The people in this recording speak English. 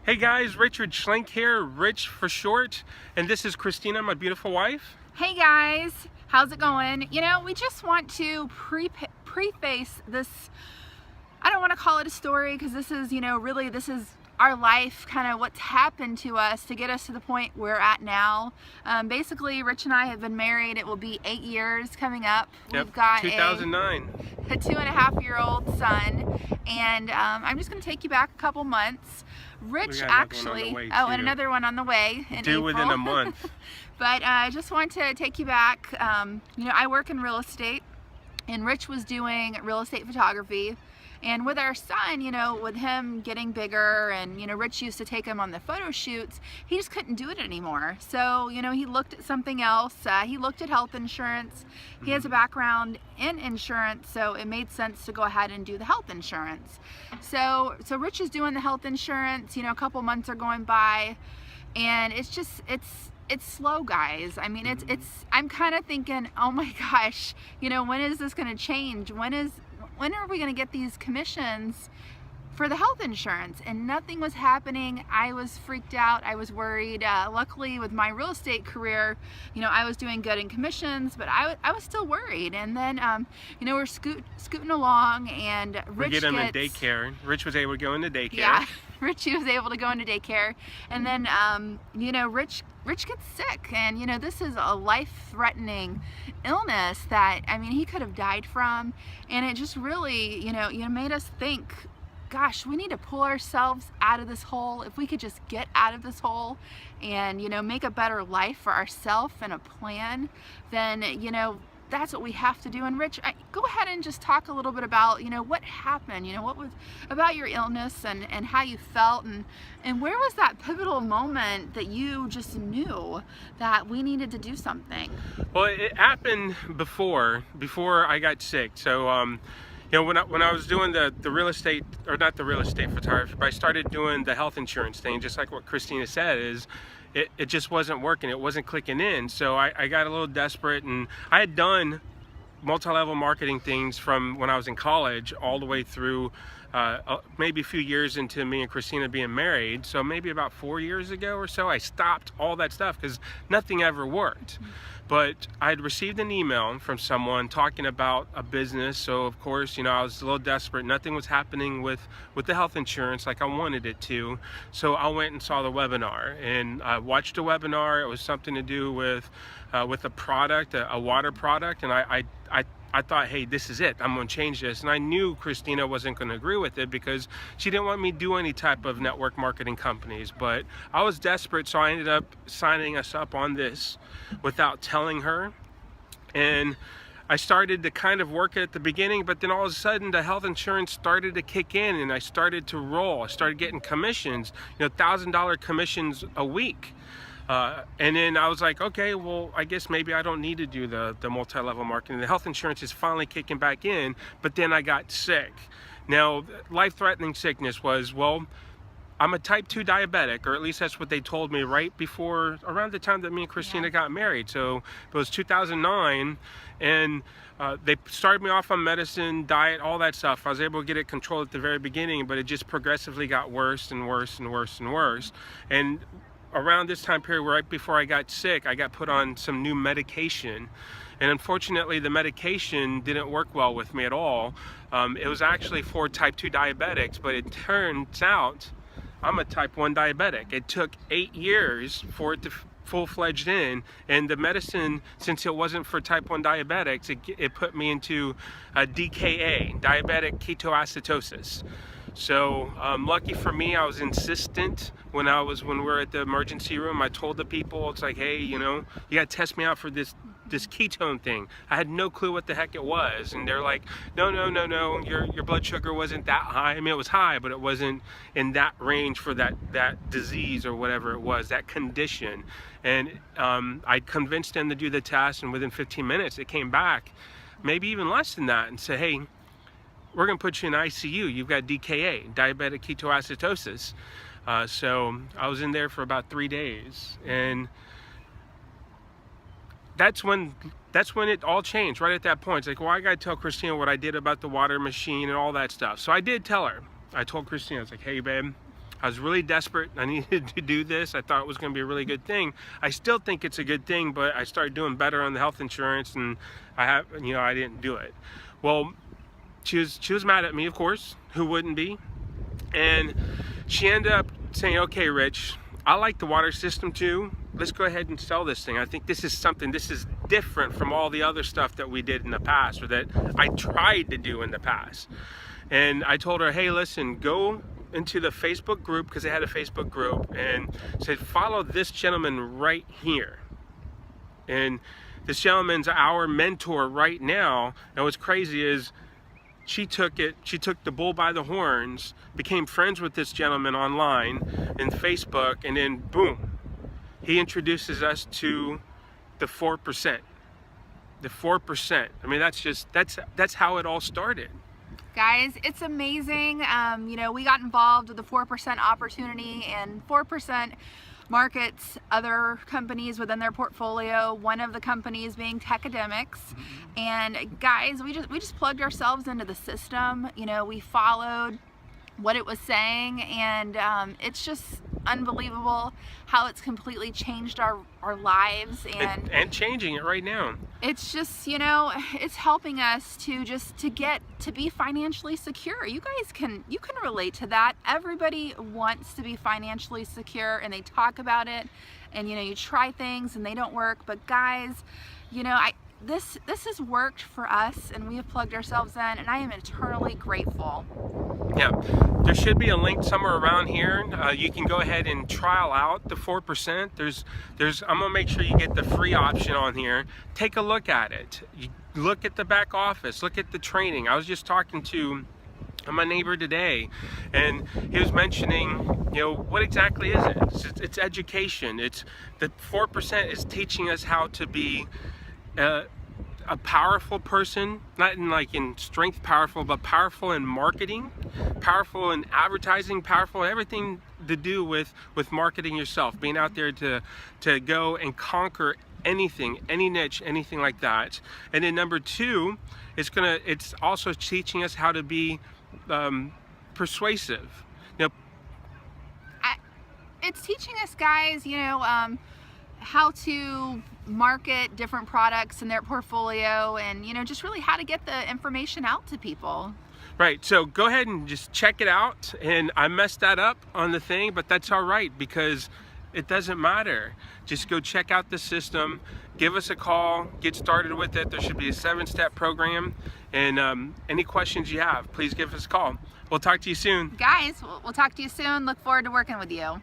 Hey guys, Richard Schlenk here, Rich for short, and this is Christina, my beautiful wife. Hey guys, how's it going? You know, we just want to preface this. I don't want to call it a story because this is, really this is our life, kind of what's happened to us to get us to the point we're at now. Basically, Rich and I have been married. It will be 8 years coming up. Yep, We've got 2009. a 2.5-year-old son, and I'm just going to take you back a couple months. Rich actually, and another one on the way in April. Within a month. But I just want to take you back. I work in real estate, and Rich was doing real estate photography. And with our son, with him getting bigger and, Rich used to take him on the photo shoots, he just couldn't do it anymore. So, he looked at something else. He looked at health insurance. He has a background in insurance, so it made sense to go ahead and do the health insurance. So Rich is doing the health insurance, a couple months are going by, and it's slow, guys. I mean, I'm kind of thinking, oh my gosh, when is this going to change? When are we going to get these commissions for the health insurance? And nothing was happening. I was freaked out. I was worried. Luckily, with my real estate career, I was doing good in commissions, but I was still worried. And then, we're scooting along, and Rich we get him in daycare. Rich was able to go into daycare. Yeah, Rich was able to go into daycare. And then, Rich gets sick, and this is a life-threatening illness that, he could have died from, and it just really, made us think, gosh, we need to pull ourselves out of this hole. If we could just get out of this hole and, make a better life for ourselves and a plan, then, that's what we have to do. And Rich, go ahead and just talk a little bit about, what happened, what was about your illness and how you felt, and where was that pivotal moment that you just knew that we needed to do something? Well, it happened before I got sick. So, when I was doing the real estate, or not the real estate photography, but I started doing the health insurance thing, just like what Christina said, is it just wasn't working. It wasn't clicking in. So I got a little desperate, and I had done multi-level marketing things from when I was in college all the way through maybe a few years into me and Christina being married. So maybe about 4 years ago or so, I stopped all that stuff because nothing ever worked. But I had received an email from someone talking about a business. So of course, I was a little desperate. Nothing was happening with the health insurance like I wanted it to. So I went and saw the webinar, and I watched a webinar. It was something to do with a product, a water product. And I thought, hey, this is it. I'm going to change this. And I knew Christina wasn't going to agree with it because she didn't want me to do any type of network marketing companies. But I was desperate, so I ended up signing us up on this without telling her. And I started to kind of work it at the beginning, but then all of a sudden the health insurance started to kick in, and I started to roll. I started getting commissions, $1,000 commissions a week. And then I was like, okay, well, I guess maybe I don't need to do the multi-level marketing. The health insurance is finally kicking back in, but then I got sick. Now, life-threatening sickness was, well, I'm a type 2 diabetic, or at least that's what they told me right before, around the time that me and Christina got married. So it was 2009, and they started me off on medicine, diet, all that stuff. I was able to get it controlled at the very beginning, but it just progressively got worse and worse and worse and worse. And around this time period, right before I got sick, I got put on some new medication. And unfortunately, the medication didn't work well with me at all. It was actually for type 2 diabetics, but it turns out I'm a type 1 diabetic. It took 8 years for it to full-fledged in, and the medicine, since it wasn't for type 1 diabetics, it put me into DKA, diabetic ketoacidosis. So lucky for me, I was insistent when we were at the emergency room. I told the people, it's like, hey, you gotta test me out for this ketone thing. I had no clue what the heck it was, and they're like, no, your blood sugar wasn't that high. I mean, it was high, but it wasn't in that range for that disease or whatever it was, that condition. And I convinced them to do the test, and within 15 minutes it came back, maybe even less than that, and said, hey, we're going to put you in ICU. You've got DKA, diabetic ketoacidosis. So I was in there for about 3 days, and that's when it all changed. Right at that point, it's like, well, I got to tell Christina what I did about the water machine and all that stuff. So I did tell her. I told Christina, I was like, hey, babe, I was really desperate. I needed to do this. I thought it was going to be a really good thing. I still think it's a good thing, but I started doing better on the health insurance, and I didn't do it. Well, she was mad at me, of course. Who wouldn't be? And she ended up saying, "Okay, Rich, I like the water system too. Let's go ahead and sell this thing. I think this is different from all the other stuff that we did in the past, or that I tried to do in the past." And I told her, "Hey, listen, go into the Facebook group," because they had a Facebook group, and said, "Follow this gentleman right here." And this gentleman's our mentor right now. And what's crazy is she took the bull by the horns, became friends with this gentleman online in Facebook, and then boom, he introduces us to the 4%. The 4%. I mean, that's how it all started. Guys, it's amazing. We got involved with the 4% opportunity, and 4% markets other companies within their portfolio, one of the companies being Techademics. And guys, we just plugged ourselves into the system. We followed what it was saying, and it's just unbelievable how it's completely changed our lives, and changing it right now. It's just, it's helping us to get to be financially secure. You guys can relate to that. Everybody wants to be financially secure, and they talk about it, and you try things and they don't work. But guys, this has worked for us, and we have plugged ourselves in, and I am eternally grateful. Yeah, there should be a link somewhere around here. You can go ahead and trial out the 4%. I'm gonna make sure you get the free option on here. Take a look at it. You look at the back office. Look at the training. I was just talking to my neighbor today, and he was mentioning, what exactly is it? It's education. It's the 4% is teaching us how to be a powerful person, not in strength powerful, but powerful in marketing, powerful in advertising, powerful in everything to do with marketing yourself, being out there to go and conquer anything, any niche, anything like that. And then number two, it's also teaching us how to be persuasive. It's teaching us, guys, how to market different products in their portfolio, and just really how to get the information out to people. Right, so go ahead and just check it out. And I messed that up on the thing, but that's all right, because it doesn't matter. Just go check out the system, give us a call, get started with it. There should be a 7-step program, and any questions you have, please give us a call. We'll talk to you soon. Guys, we'll talk to you soon. Look forward to working with you.